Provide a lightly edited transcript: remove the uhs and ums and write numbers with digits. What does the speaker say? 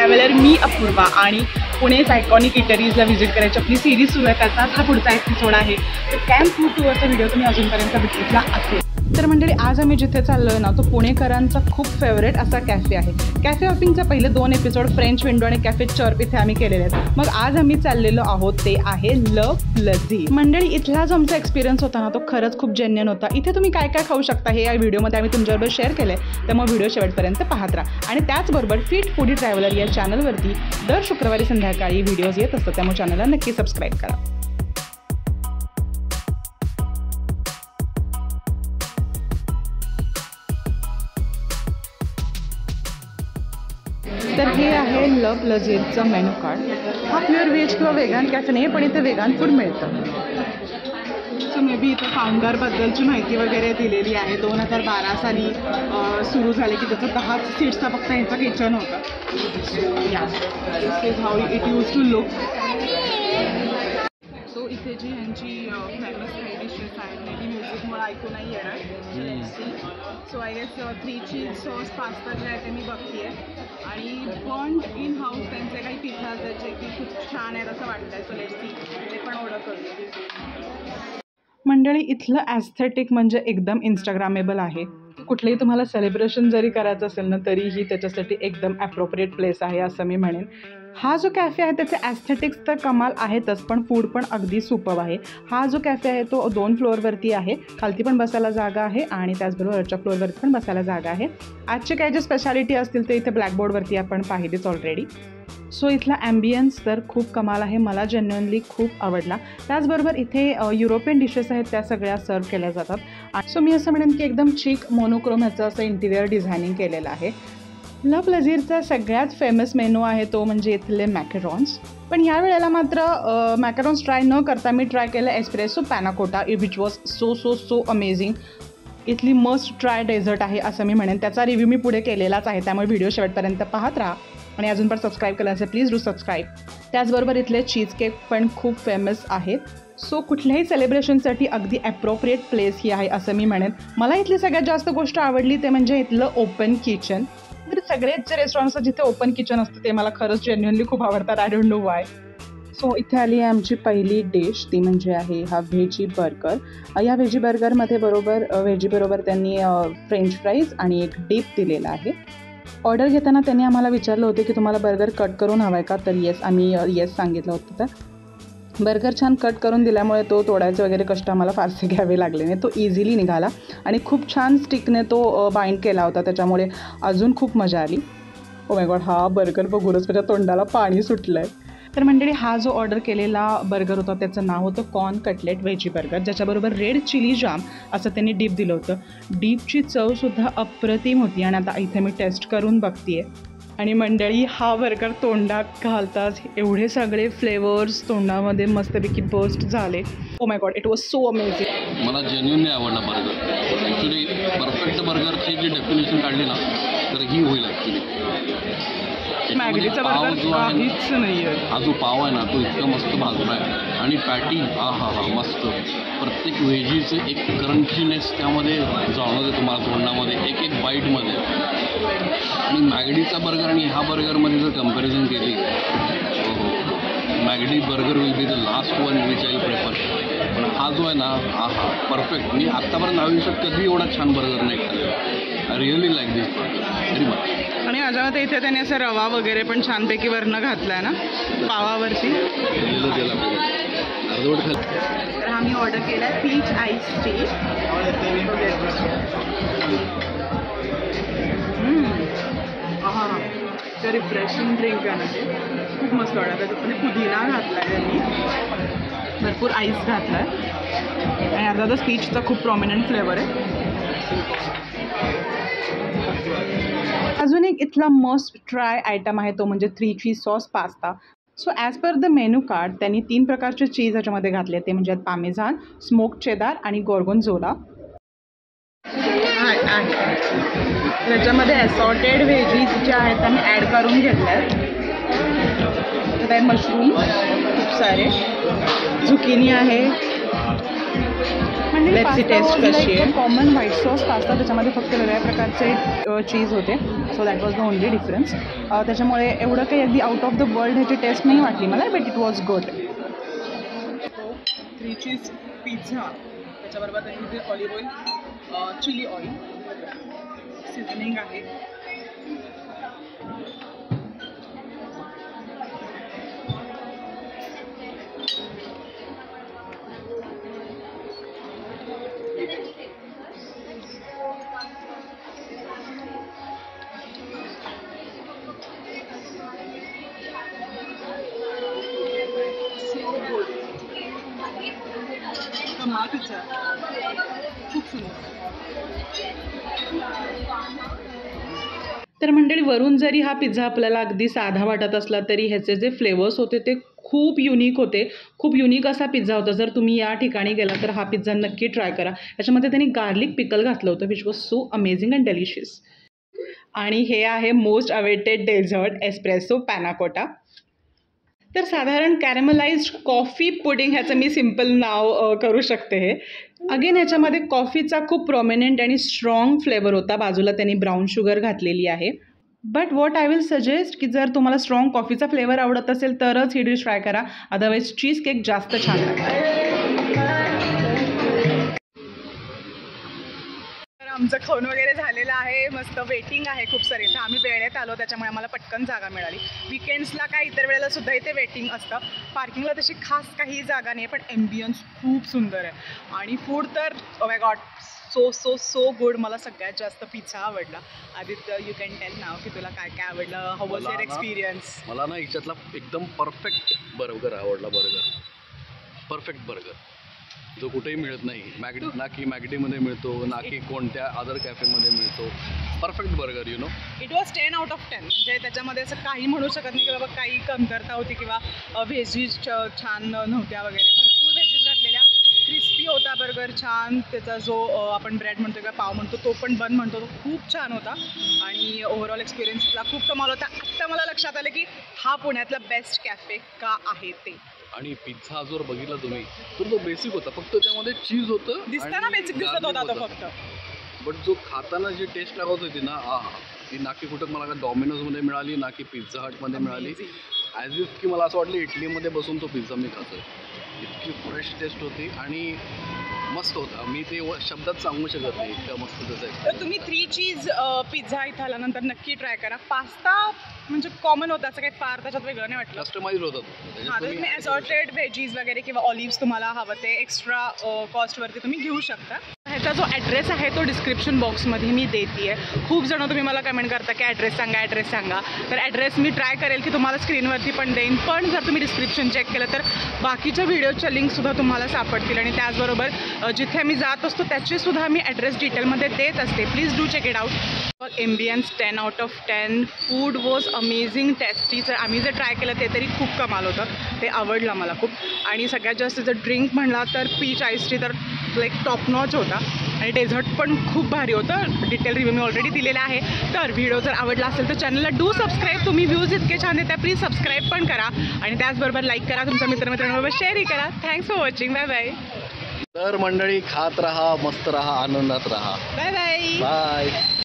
Traveller मी अपूर्वा आणि पुणेच iconic इटरीजला visit करायची आपली सिरीज सुरू आहे. त्याचाच हा पुढचा एपिसोड आहे. तर कॅम्प फूड टूरचा व्हिडिओ तुम्ही अजूनपर्यंत बघितला असेल. तर मंडळी आज आम्ही जिथे चाललो ना तो पुणेकरांचा खूप फेवरेट असा कॅफे आहे. कॅफे हॉपिंगचे पहिले 2 एपिसोड फ्रेंच विंडो आणि कॅफे चर्प इथे आम्ही केलेले आहेत. मग आज आम्ही चाललेलो आहोत ते आहे लव लजीज. मंडळी इथला जो आमचा एक्सपिरियन्स होता ना तो खरंच खूप जेन्युइन होता. इथे तुम्ही काय काय खाऊ शकता हे या व्हिडिओमध्ये आम्ही तुमच्याबरोबर शेअर केलं आहे. त्यामुळे व्हिडिओ शेवटपर्यंत पाहत राहा. आणि त्याचबरोबर फिट फूडी ट्रॅव्हलर या चॅनलवरती दर शुक्रवारी संध्याकाळी व्हिडिओज येत असतात. त्यामुळे चॅनलला नक्की सबस्क्राईब करा. तर हे आहे लव लजीजचं मेनू कार्ड. हा प्युअर व्हेज किंवा वेगन कॅफे नाही पण इथे वेगन फूड मिळतं. सो मे बी इथं फाउंडरबद्दलची माहिती वगैरे दिलेली आहे. 2012 साली सुरू झाले की त्याचं 10 सीट्सचा फक्त यांचा किचन होता. This is how it use to look. So इथे जी ह्यांची फेमस काही डिशेस आहेत मे बी म्युझिकमुळे ऐकू नाही येणार. So I guess 3 cheese sauce pasta जे आहे ते मी बघते आहे. आणि बॉन्ड इन हाऊस त्यांचे काही पिझ्झा जे की खूप छान आहेत असं वाटतं आहे. सो लेट्स सी ते पण ऑर्डर करूया. मंडळी इथलं ॲस्थेटिक म्हणजे एकदम इंस्टाग्रामेबल आहे. कुठलंही तुम्हाला सेलिब्रेशन जरी करायचं असेल ना तरीही त्याच्यासाठी एकदम ॲप्रोप्रिएट प्लेस आहे असं मी म्हणेन. हा जो कॅफे आहे त्याचे ॲस्थेटिक्स तर कमाल आहेतच पण फूड पण अगदी सुपर्ब आहे. हा जो कॅफे आहे तो 2 फ्लोअरवरती आहे. खालती पण बसायला जागा आहे आणि त्याचबरोबर वरच्या फ्लोअरवरती पण बसायला जागा आहे. आजचे काही जे स्पेशालिटी असतील ते इथे ब्लॅकबोर्डवरती आपण पाहिलेच ऑलरेडी. सो इथला ॲम्बियन्स तर खूप कमाल आहे. मला जेन्युइनली खूप आवडला. त्याचबरोबर इथे युरोपियन डिशेस आहेत त्या सगळ्या सर्व केल्या जातात. सो मी असं म्हणेन की एकदम चिक मोनोक्रोम ह्याचं असं इंटिरियर डिझायनिंग केलेलं आहे. लव लजीजचा सगळ्यात फेमस मेनू आहे तो म्हणजे इथले मॅकॅरॉन्स. पण ह्या वेळेला मात्र मॅकॅरॉन्स ट्राय न करता मी ट्राय केलं espresso panna cotta which was so amazing. इथली मस्ट ट्राय डेझर्ट आहे असं मी म्हणेन. त्याचा रिव्ह्यू मी पुढे केलेलाच आहे त्यामुळे व्हिडिओ शेवटपर्यंत पाहत राहा. आणि अजून पण सबस्क्राईब केलं असेल प्लीज डू सबस्क्राईब. त्याचबरोबर इथले चीज केक पण खूप फेमस आहेत. सो कुठल्याही सेलिब्रेशनसाठी अगदी ॲप्रोप्रिएट प्लेस ही आहे असं मी म्हणेन. मला इथली सगळ्यात जास्त गोष्ट आवडली ते म्हणजे इथलं ओपन किचन. तर सगळेच जे रेस्टॉरंट्स जिथे ओपन किचन असतं ते मला खरंच जेन्युइनली खूप आवडतात. I don't know Y. So इथे आली आहे आमची पहिली डिश ती म्हणजे आहे हा व्हेजी बर्गर. या व्हेजी बर्गरमध्ये व्हेजीबरोबर त्यांनी फ्रेंच फ्राईज आणि एक डीप दिलेला आहे. ऑर्डर घेताना त्यांनी आम्हाला विचारलं होतं की तुम्हाला बर्गर कट करून हवा आहे का तर येस आम्ही येस सांगितलं होतं. तर बर्गर छान कट करून दिल्यामुळे तो तोडायचे वगैरे कष्ट आम्हाला फारसे घ्यावे लागले नाही. तो इझिली निघाला आणि खूप छान स्टिकने तो बाइंड केला होता त्याच्यामुळे अजून खूप मजा आली. ओ माय गॉड हा बर्गर बघूनच माझ्या तोंडाला पाणी सुटलं आहे. तर मंडळी हा जो ऑर्डर केलेला बर्गर होता त्याचं नाव होतं कॉर्न कटलेट व्हेजी बर्गर ज्याच्याबरोबर रेड चिली जाम असं त्यांनी डीप दिलं होतं. डीपची चवसुद्धा अप्रतिम होती आणि आता इथे मी टेस्ट करून बघते आहे. आणि मंडळी हा बर्गर तोंडात घालताच एवढे सगळे फ्लेवर्स तोंडामध्ये मस्तपैकी बर्स्ट झाले. Oh my God it was so amazing. मला जेन्युइनली आवडला बर्गर. ॲक्च्युली परफेक्ट बर्गरची जी डेफिनेशन काढली ना तर ही होईल. ॲक्च्युली मॅगडीचा बर्गर काहीच नाही आहे. हा जो पाव आहे ना तो इतका मस्त भाजला आहे आणि पॅटी हा मस्त. प्रत्येक व्हेजीचं एक क्रंचीनेस त्यामध्ये जाणवते तुम्हाला तोंडामध्ये एक बाईटमध्ये. आणि मॅगडीचा बर्गर आणि ह्या बर्गरमध्ये जर कंपॅरिझन केली मॅगडी burger will be the last one which I prefer. पण हा जो आहे ना परफेक्ट. मी आत्तापर्यंत आयुष्यात कधी एवढा छान बर्गर नाही खाल्ला. I really like this very much. आणि माझ्यामध्ये इथे त्याने असं रवा वगैरे पण छानपैकी वरनं घातला आहे ना पावावरती. तर आम्ही ऑर्डर केला आहे पीच आईस टी. तर रिफ्रेशिंग ड्रिंक आहे ना ते खूप मस्त वाटतं. त्याच्यामध्ये पुदिना घातला आहे त्यांनी भरपूर आईस घातला आहे आणि अर्थातच पीचचा खूप प्रॉमिनंट फ्लेवर आहे. अजून एक इथला मस्ट ट्राय आयटम आहे तो म्हणजे 3 cheese sauce pasta. So as per the menu card त्यांनी 3 प्रकारचे चीज ह्याच्यामध्ये घातले ते म्हणजे पामेझान, स्मोक चेदार आणि गोर्गोन्झोला. त्याच्यामध्ये असॉर्टेड व्हेजीज ज्या आहेत त्या मी ॲड करून घेतल्या आहेत. त्यात आहे मशरूम खूप सारे, झुकिनी आहे. Let's see taste कशी आहे. कॉमन व्हाईट सॉस पास्ता, त्याच्यामध्ये फक्त वेगळ्या प्रकारचे चीज होते. So that was the only difference. त्याच्यामुळे एवढं काही अगदी आउट ऑफ द वर्ल्ड ह्याची टेस्ट नाही वाटली मला, but it was good. 3 cheese pizza, त्याच्याबरोबर त्यांनी olive oil, chilli oil, seasoning आहे. पिझ्झा खूप सुंदर. तर मंडळी, वरून जरी हा पिझ्झा आपल्याला अगदी साधा वाटत असला तरी ह्याचे जे फ्लेवर्स होते ते खूप युनिक होते. खूप युनिक असा पिझ्झा होता. जर तुम्ही या ठिकाणी गेला तर हा पिझ्झा नक्की ट्राय करा. याच्यामध्ये त्यांनी गार्लिक पिकल घातलं होतं, which was so amazing and delicious. आणि हे आहे मोस्ट अवेटेड डेझर्ट, एस्प्रेसो पॅनाकोटा. तर साधारण कॅरेमलाइज्ड कॉफी पुडिंग ह्याचं मी सिम्पल नाव करू शकते. हे अगेन ह्याच्यामध्ये कॉफीचा खूप प्रॉमिनंट आणि स्ट्रॉंग फ्लेवर होता. बाजूला त्यांनी ब्राऊन शुगर घातलेली आहे. But what I will suggest की जर तुम्हाला स्ट्रॉंग कॉफीचा फ्लेवर आवडत असेल तरच ही डिश ट्राय करा, अदरवाईज चीज केक जास्त छान लागतं. आमचं खाऊन वगैरे झालेलं आहे. मस्त वेटिंग आहे खूप सारी. तर आम्ही वेळेत आलो, त्याच्यामुळे आम्हाला पटकन जागा मिळाली. विकेंड्सला काय इतर वेळेला सुद्धा इथे वेटिंग असतं. पार्किंगला तशी खास काही जागा नाही, पण एम्बियन्स खूप सुंदर आहे. आणि फूड तर oh my God, so good. मला सगळ्यात जास्त पिझ्झा आवडला. आदित्य, यू कॅन टेल नाव की तुला काय काय आवडलं, हाऊ वॉज युअर एक्सपिरियन्स? मला ना याच्यातला एकदम परफेक्ट बर्गर आवडला. परफेक्ट बर्गर जो कुठेही मिळत नाही. ना की मॅगडीमध्ये मिळतो, ना की कोणत्या अदर कॅफेमध्ये मिळतो. Perfect burger, you know. It was 10 out of 10. म्हणजे त्याच्यामध्ये असं काही म्हणू शकत नाही की बाबा काही कमतरता होती किंवा व्हेजीज छान नव्हत्या वगैरे. भरपूर व्हेजीज घातलेल्या. क्रिस्पी होता बर्गर, छान. त्याचा जो आपण ब्रेड म्हणतो किंवा पाव म्हणतो तो पण बन म्हणतो, तो खूप छान होता. आणि ओव्हरऑल एक्सपिरियन्सला खूप कमाल होता. आत्ता मला लक्षात आलं की हा पुण्यातला बेस्ट कॅफे का आहे ते. आणि पिझ्झा जर बघितला तुम्ही तर तो बेसिक होता, फक्त त्यामध्ये चीज होतं. दिसताना बेसिक दिसत होता तो फक्त. बट जो खाताना जी टेस्ट लागत होती ना, ती ना की कुठं मला डॉमिनोजमध्ये मिळाली, ना की पिझ्झा हटमध्ये मिळाली. ॲज इफ की मला असं वाटलं इटलीमध्ये बसून तो पिझ्झा मी खातोय. इतकी फ्रेश टेस्ट होती आणि मस्त होता. मी ते शब्दात सांगू शकत नाही, इतका मस्त त्याचा. तर तुम्ही 3 चीज पिझ्झा इथं आल्यानंतर नक्की ट्राय करा. पास्ता म्हणजे कॉमन होता, असं काही फार त्याच्यात वेगळं नाही वाटलं. कस्टमाइज होतं. हां, तर तुम्ही असॉर्टेड व्हेजीज वगैरे किंवा ऑलिव्स तुम्हाला हवं ते एक्स्ट्रा कॉस्टवरती तुम्ही घेऊ शकता. ह्याचा जो ॲड्रेस आहे तो डिस्क्रिप्शन बॉक्समध्ये मी देते आहे. खूप जणं तुम्ही मला कमेंट करता की ॲड्रेस सांगा. तर ॲड्रेस मी ट्राय करेल की तुम्हाला स्क्रीनवरती पण देईन. पण जर तुम्ही डिस्क्रिप्शन चेक केलं तर बाकीच्या व्हिडिओच्या लिंकसुद्धा तुम्हाला सापडतील. आणि त्याचबरोबर जिथे मी जात असतो त्याचेसुद्धा मी ॲड्रेस डिटेलमध्ये देत असते. Please do check it out. Ambience 10 out of 10. Food was amazing tasty. तर आम्ही जे ट्राय केलं ते तरी खूप कमाल होतं. ते आवडलं मला खूप. आणि सगळ्यात जास्त जर ड्रिंक म्हणला तर पीच आईस टी तर लाईक टॉप नॉच होता. आणि डेझर्ट पण खूप भारी होतं. डिटेल रिव्ह्यू मी ऑलरेडी दिलेला आहे. तर व्हिडिओ जर आवडला असेल तर चॅनलला डू सबस्क्राईब. तुम्ही व्ह्यूज इतके छान देता, प्लीज सबस्क्राईब पण करा. आणि त्याचबरोबर लाईक करा, तुमच्या मित्रमैत्रिणींबरोबर शेअरही करा. Thanks for watching. Bye bye. तर मंडळी, खात राहा, मस्त राहा, आनंदात राहा. Bye bye. बाय.